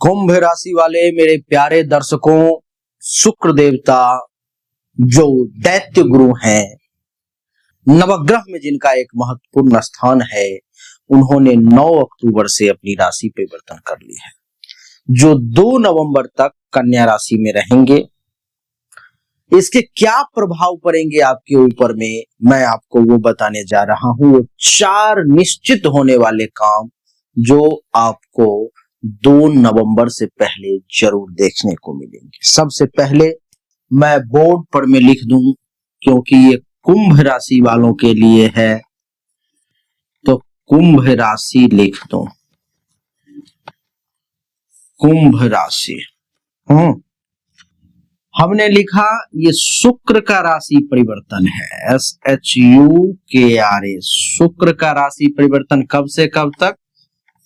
कुंभ राशि वाले मेरे प्यारे दर्शकों, शुक्र देवता जो दैत्य गुरु हैं, नवग्रह में जिनका एक महत्वपूर्ण स्थान है, उन्होंने 9 अक्टूबर से अपनी राशि परिवर्तन कर ली है, जो 2 नवंबर तक कन्या राशि में रहेंगे। इसके क्या प्रभाव पड़ेंगे आपके ऊपर में, मैं आपको वो बताने जा रहा हूं। वो 4 निश्चित होने वाले काम जो आपको 2 नवंबर से पहले जरूर देखने को मिलेंगे। सबसे पहले मैं बोर्ड पर में लिख दूं, क्योंकि ये कुंभ राशि वालों के लिए है, तो कुंभ राशि लिख दो। कुंभ राशि हमने लिखा, ये शुक्र का राशि परिवर्तन है, SHUKRA। शुक्र का राशि परिवर्तन कब से कब तक?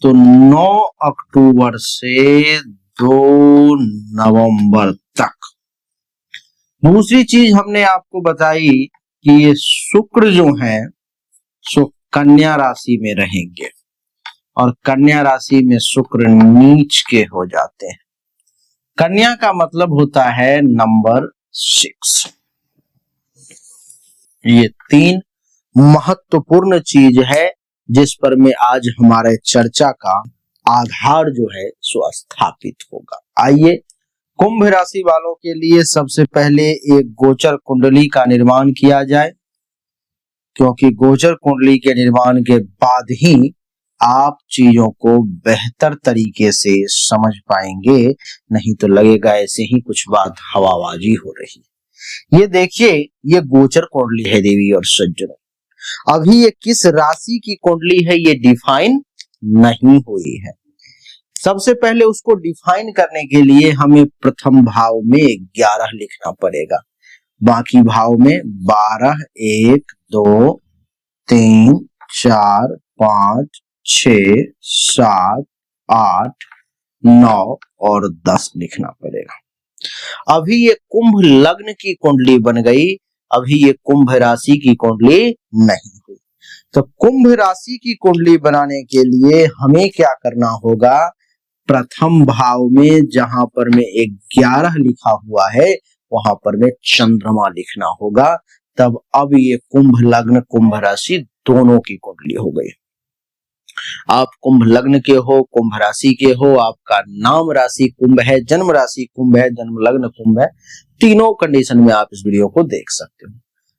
तो 9 अक्टूबर से 2 नवंबर तक। दूसरी चीज हमने आपको बताई कि ये शुक्र जो है सो कन्या राशि में रहेंगे, और कन्या राशि में शुक्र नीच के हो जाते हैं। कन्या का मतलब होता है नंबर 6। ये 3 महत्वपूर्ण चीज है जिस पर में आज हमारे चर्चा का आधार जो है सो स्थापित होगा। आइए, कुंभ राशि वालों के लिए सबसे पहले एक गोचर कुंडली का निर्माण किया जाए, क्योंकि गोचर कुंडली के निर्माण के बाद ही आप चीजों को बेहतर तरीके से समझ पाएंगे, नहीं तो लगेगा ऐसे ही कुछ बात हवाबाजी हो रही है। ये देखिए, ये गोचर कुंडली है देवी और सज्जनों। अभी ये किस राशि की कुंडली है ये डिफाइन नहीं हुई है। सबसे पहले उसको डिफाइन करने के लिए हमें प्रथम भाव में 11 लिखना पड़ेगा, बाकी भाव में 12, 1, 2, 3, 4, 5, 6, 7, 8, 9 और 10 लिखना पड़ेगा। अभी ये कुंभ लग्न की कुंडली बन गई, अभी ये कुंभ राशि की कुंडली नहीं हुई। तो कुंभ राशि की कुंडली बनाने के लिए हमें क्या करना होगा? प्रथम भाव में जहां पर में 11 लिखा हुआ है वहां पर में चंद्रमा लिखना होगा। तब अब ये कुंभ लग्न कुंभ राशि दोनों की कुंडली हो गई। आप कुंभ लग्न के हो, कुंभ राशि के हो, आपका नाम राशि कुंभ है, जन्म राशि कुंभ है, जन्म लग्न कुंभ है, तीनों कंडीशन में आप इस वीडियो को देख सकते हो।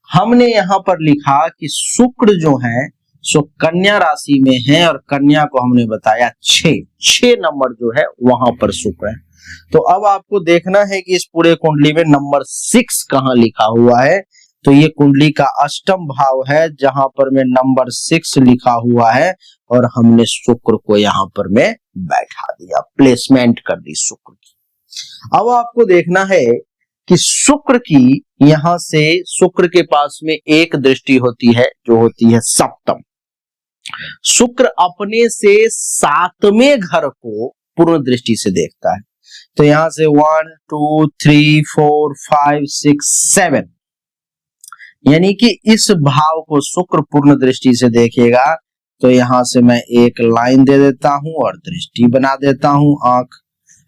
हमने यहाँ पर लिखा कि शुक्र जो है सो कन्या राशि में है, और कन्या को हमने बताया 6 नंबर जो है वहां पर शुक्र है। तो अब आपको देखना है कि इस पूरे कुंडली में नंबर 6 कहाँ लिखा हुआ है। तो ये कुंडली का अष्टम भाव है जहां पर में नंबर 6 लिखा हुआ है, और हमने शुक्र को यहाँ पर में बैठा दिया, प्लेसमेंट कर दी शुक्र की। अब आपको देखना है कि शुक्र की यहां से शुक्र के पास में एक दृष्टि होती है जो होती है सप्तम। शुक्र अपने से 7वें घर को पूर्ण दृष्टि से देखता है। तो यहां से 1, 2, 3, 4, 5, 6, 7, यानी कि इस भाव को शुक्र पूर्ण दृष्टि से देखेगा। तो यहां से मैं एक लाइन दे देता हूं और दृष्टि बना देता हूं, आंख।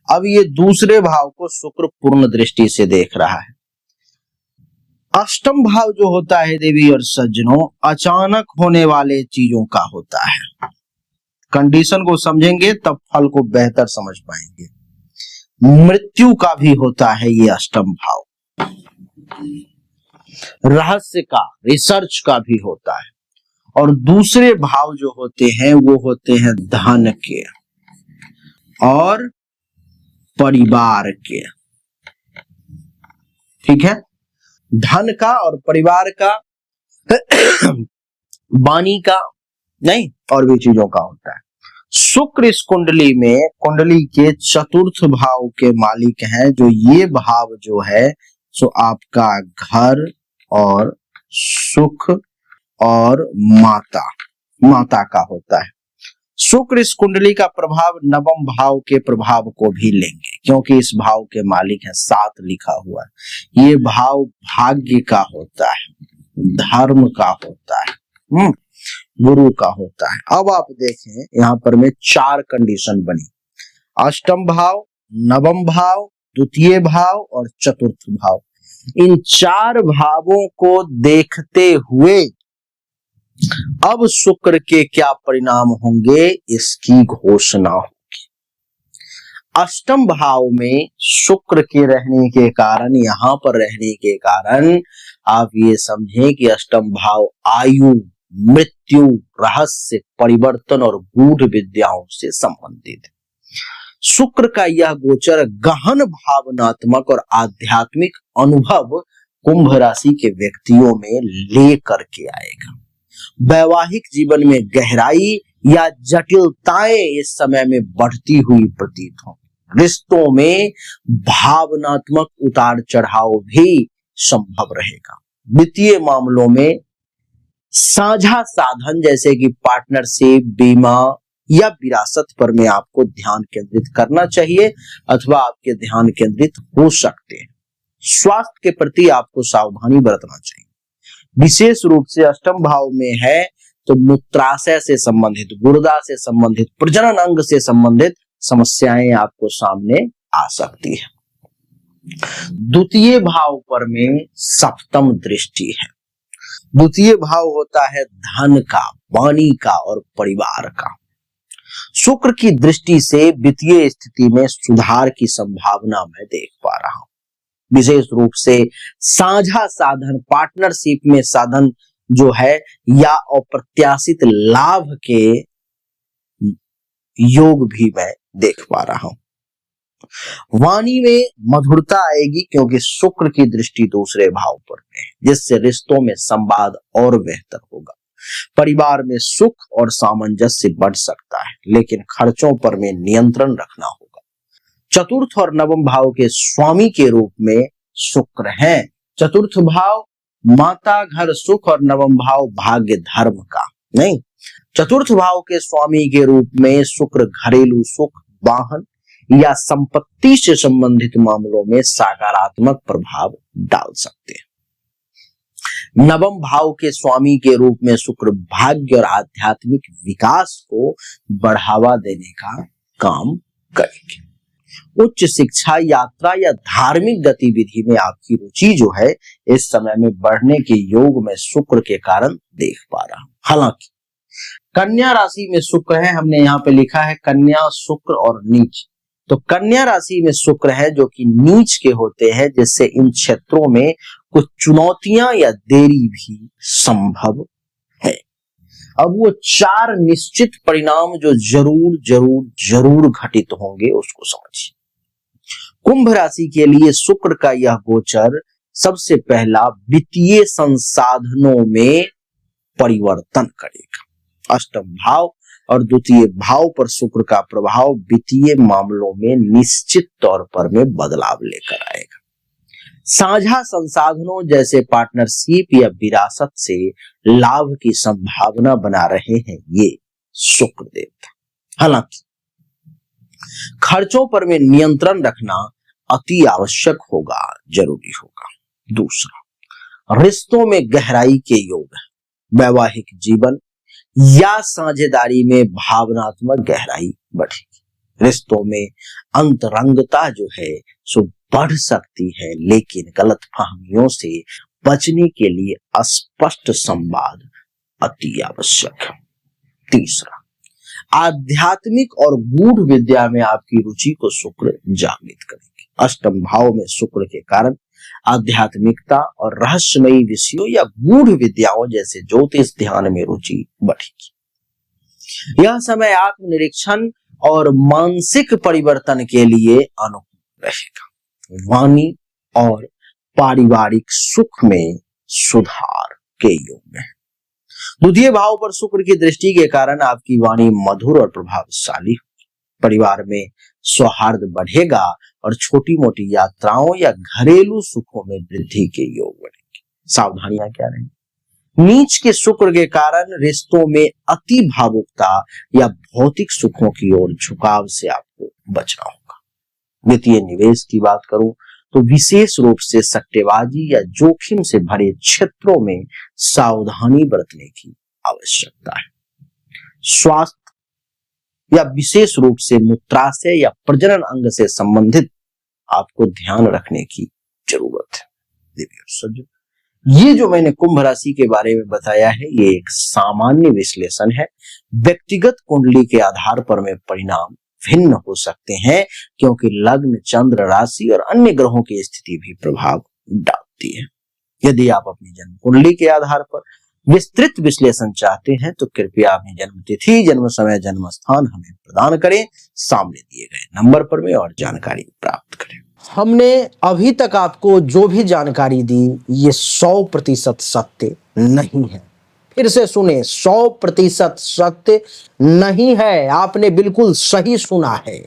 अब ये दूसरे भाव को शुक्र पूर्ण दृष्टि से देख रहा है। अष्टम भाव जो होता है देवी और सज्जनों, अचानक होने वाले चीजों का होता है। कंडीशन को समझेंगे तब फल को बेहतर समझ पाएंगे। मृत्यु का भी होता है ये अष्टम भाव, रहस्य का, रिसर्च का भी होता है। और दूसरे भाव जो होते हैं वो होते हैं धन के और परिवार के। ठीक है, धन का और परिवार का, वाणी का नहीं, और भी चीजों का होता है। शुक्र इस कुंडली में कुंडली के चतुर्थ भाव के मालिक हैं, जो ये भाव जो है सो आपका घर और सुख और माता का होता है। शुक्र इस कुंडली का प्रभाव नवम भाव के प्रभाव को भी लेंगे, क्योंकि इस भाव के मालिक है 7 लिखा हुआ है। ये भाव भाग्य का होता है, धर्म का होता है, गुरु का होता है। अब आप देखें यहाँ पर में 4 कंडीशन बनी। अष्टम भाव, नवम भाव, द्वितीय भाव और चतुर्थ भाव, इन चार भावों को देखते हुए अब शुक्र के क्या परिणाम होंगे इसकी घोषणा होगी। अष्टम भाव में शुक्र के रहने के कारण, यहां पर रहने के कारण आप ये समझें कि अष्टम भाव आयु, मृत्यु, रहस्य, परिवर्तन और गूढ़ विद्याओं से संबंधित है। शुक्र का यह गोचर गहन भावनात्मक और आध्यात्मिक अनुभव कुंभ राशि के व्यक्तियों में लेकर के आएगा। वैवाहिक जीवन में गहराई या जटिलताएं इस समय में बढ़ती हुई प्रतीत होंगी। रिश्तों में भावनात्मक उतार चढ़ाव भी संभव रहेगा। वित्तीय मामलों में साझा साधन जैसे कि पार्टनरशिप, बीमा या विरासत पर में आपको ध्यान केंद्रित करना चाहिए अथवा आपके ध्यान केंद्रित हो सकते हैं। स्वास्थ्य के प्रति आपको सावधानी बरतना चाहिए। विशेष रूप से अष्टम भाव में है तो मूत्राशय से संबंधित, गुर्दा से संबंधित, प्रजनन अंग से संबंधित समस्याएं आपको सामने आ सकती है। द्वितीय भाव पर में सप्तम दृष्टि है। द्वितीय भाव होता है धन का, वाणी का और परिवार का। शुक्र की दृष्टि से वित्तीय स्थिति में सुधार की संभावना मैं देख पा रहा हूं। विशेष रूप से साझा साधन, पार्टनरशिप में साधन जो है या अप्रत्याशित लाभ के योग भी मैं देख पा रहा हूं। वाणी में मधुरता आएगी क्योंकि शुक्र की दृष्टि दूसरे भाव पर है, जिससे रिश्तों में संवाद और बेहतर होगा। परिवार में सुख और सामंजस्य बढ़ सकता है, लेकिन खर्चों पर में नियंत्रण रखना होगा। चतुर्थ और नवम भाव के स्वामी के रूप में शुक्र है। चतुर्थ भाव माता, घर, सुख और नवम भाव भाग्य, धर्म का नहीं। चतुर्थ भाव के स्वामी के रूप में शुक्र घरेलू सुख, वाहन या संपत्ति से संबंधित मामलों में सकारात्मक प्रभाव डाल सकते हैं। नवम भाव के स्वामी के रूप में शुक्र भाग्य और आध्यात्मिक विकास को बढ़ावा देने का काम करेंगे। उच्च शिक्षा, यात्रा या धार्मिक गतिविधि में आपकी रुचि जो है इस समय में बढ़ने के योग में शुक्र के कारण देख पा रहा हूं। हालांकि कन्या राशि में शुक्र है, हमने यहाँ पे लिखा है कन्या, शुक्र और नीच। तो कन्या राशि में शुक्र है जो कि नीच के होते हैं, जिससे इन क्षेत्रों में कुछ चुनौतियां या देरी भी संभव है। अब वो चार निश्चित परिणाम जो जरूर जरूर जरूर घटित होंगे उसको समझिए। कुंभ राशि के लिए शुक्र का यह गोचर सबसे पहला वित्तीय संसाधनों में परिवर्तन करेगा। अष्टम भाव और द्वितीय भाव पर शुक्र का प्रभाव वित्तीय मामलों में निश्चित तौर पर में बदलाव लेकर आएगा। साझा संसाधनों जैसे पार्टनरशिप या विरासत से लाभ की संभावना बना रहे हैं ये शुक्र देवता। हालांकि खर्चों पर में नियंत्रण रखना अति आवश्यक होगा, जरूरी होगा। दूसरा, रिश्तों में गहराई के योग है। वैवाहिक जीवन या साझेदारी में भावनात्मक गहराई बढ़ेगी। रिश्तों में अंतरंगता जो है सो बढ़ सकती है, लेकिन गलतफहमियों से बचने के लिए स्पष्ट संवाद अति आवश्यक है। तीसरा, आध्यात्मिक और गूढ़ विद्या में आपकी रुचि को शुक्र जागृत करेंगे। अष्टम भाव में शुक्र के कारण आध्यात्मिकता और रहस्यमयी विषयों या गूढ़ विद्याओं जैसे ज्योतिष ध्यान में रुचि बढ़ेगी। यह समय आत्मनिरीक्षण और मानसिक परिवर्तन के लिए अनुकूल रहेगा। वाणी और पारिवारिक सुख में सुधार के योग में। द्वितीय भाव पर शुक्र की दृष्टि के कारण आपकी वाणी मधुर और प्रभावशाली होगी। परिवार में सौहार्द बढ़ेगा और छोटी मोटी यात्राओं या घरेलू सुखों में वृद्धि के योग बढ़ेंगे। सावधानियां क्या रहेंगी? नीच के शुक्र के कारण रिश्तों में अति भावुकता या भौतिक सुखों की ओर झुकाव से आपको बचना होगा। वित्तीय निवेश की बात करूं तो विशेष रूप से सट्टेबाजी या जोखिम से भरे क्षेत्रों में सावधानी बरतने की आवश्यकता है। स्वास्थ्य या विशेष रूप से मूत्राशय या प्रजनन अंग से संबंधित आपको ध्यान रखने की जरूरत है। देवी और सज्जन, ये जो मैंने कुंभ राशि के बारे में बताया है, ये एक सामान्य विश्लेषण है। व्यक्तिगत कुंडली के आधार पर में परिणाम भिन्न हो सकते हैं, क्योंकि लग्न, चंद्र, राशि और अन्य ग्रहों की स्थिति भी प्रभाव डालती है। यदि आप अपनी जन्म कुंडली के आधार पर विस्तृत विश्लेषण चाहते हैं तो कृपया अपनी जन्म तिथि, जन्म समय, जन्म स्थान हमें प्रदान करें, सामने दिए गए नंबर पर में, और जानकारी प्राप्त करें। हमने अभी तक आपको जो भी जानकारी दी ये 100% सत्य नहीं है। फिर से सुने, 100% सत्य नहीं है। आपने बिल्कुल सही सुना है।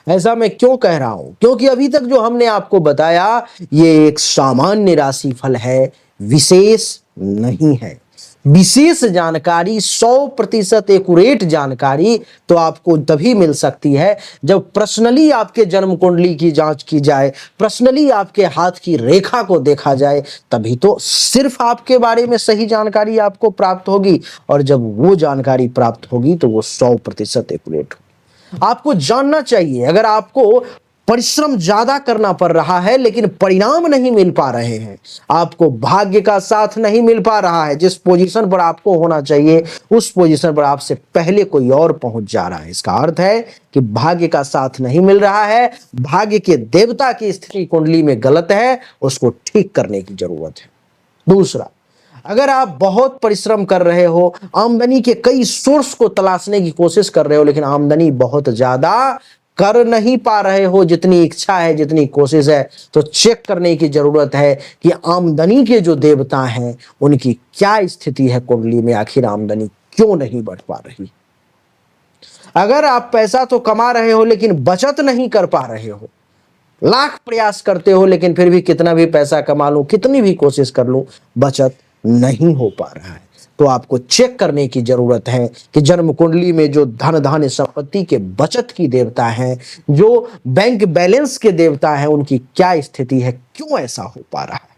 ऐसा मैं क्यों कह रहा हूं? क्योंकि अभी तक जो हमने आपको बताया ये एक सामान्य राशिफल है, विशेष नहीं है। विशेष जानकारी, 100% एक्यूरेट जानकारी तो आपको तभी मिल सकती है जब पर्सनली आपके जन्म कुंडली की जांच की जाए, पर्सनली आपके हाथ की रेखा को देखा जाए, तभी तो सिर्फ आपके बारे में सही जानकारी आपको प्राप्त होगी। और जब वो जानकारी प्राप्त होगी तो वो 100% एक्यूरेट होगी। आपको जानना चाहिए, अगर आपको परिश्रम ज्यादा करना पड़ रहा है लेकिन परिणाम नहीं मिल पा रहे हैं, आपको भाग्य का साथ नहीं मिल पा रहा है, जिस पोजीशन पर आपको होना चाहिए उस पोजीशन पर आपसे पहले कोई और पहुंच जा रहा है, इसका अर्थ है कि भाग्य का साथ नहीं मिल रहा है, भाग्य के देवता की स्थिति कुंडली में गलत है, उसको ठीक करने की जरूरत है। दूसरा, अगर आप बहुत परिश्रम कर रहे हो, आमदनी के कई सोर्स को तलाशने की कोशिश कर रहे हो, लेकिन आमदनी बहुत ज्यादा कर नहीं पा रहे हो जितनी इच्छा है, जितनी कोशिश है, तो चेक करने की जरूरत है कि आमदनी के जो देवता हैं उनकी क्या स्थिति है कुंडली में, आखिर आमदनी क्यों नहीं बढ़ पा रही। अगर आप पैसा तो कमा रहे हो लेकिन बचत नहीं कर पा रहे हो, लाख प्रयास करते हो लेकिन फिर भी कितना भी पैसा कमा लूं, कितनी भी कोशिश कर लूं, बचत नहीं हो पा रहा है, तो आपको चेक करने की जरूरत है कि जन्म कुंडली में जो धन धान्य संपत्ति के बचत की देवता हैं, जो बैंक बैलेंस के देवता हैं, उनकी क्या स्थिति है, क्यों ऐसा हो पा रहा है।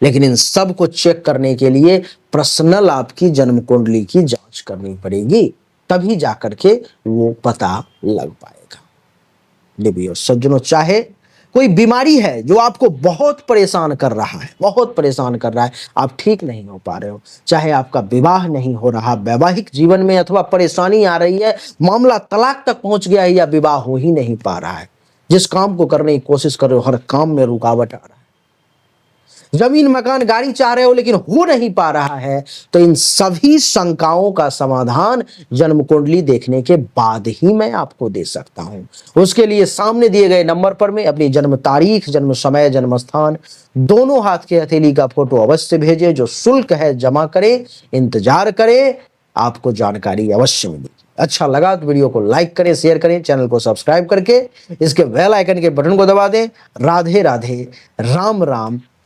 लेकिन इन सब को चेक करने के लिए पर्सनल आपकी जन्म कुंडली की जांच करनी पड़ेगी, तभी जाकर के वो पता लग पाएगा। देवी और सज्जनों, चाहे कोई बीमारी है जो आपको बहुत परेशान कर रहा है, बहुत परेशान कर रहा है, आप ठीक नहीं हो पा रहे हो, चाहे आपका विवाह नहीं हो रहा, वैवाहिक जीवन में अथवा परेशानी आ रही है, मामला तलाक तक पहुंच गया है या विवाह हो ही नहीं पा रहा है, जिस काम को करने की कोशिश कर रहे हो हर काम में रुकावट आ रहा है, जमीन मकान गाड़ी चाह रहे हो लेकिन हो नहीं पा रहा है, तो इन सभी शंकाओं का समाधान जन्म कुंडली देखने के बाद ही मैं आपको दे सकता हूं। उसके लिए सामने दिए गए नंबर पर में अपनी जन्म तारीख, जन्म समय, जन्म स्थान, दोनों हाथ के हथेली का फोटो अवश्य भेजें। जो शुल्क है जमा करें, इंतजार करें, आपको जानकारी अवश्य मिलेगी। अच्छा लगा तो वीडियो को लाइक करें, शेयर करें, चैनल को सब्सक्राइब करके इसके बेल आइकन के बटन को दबा दें। राधे राधे, राम राम।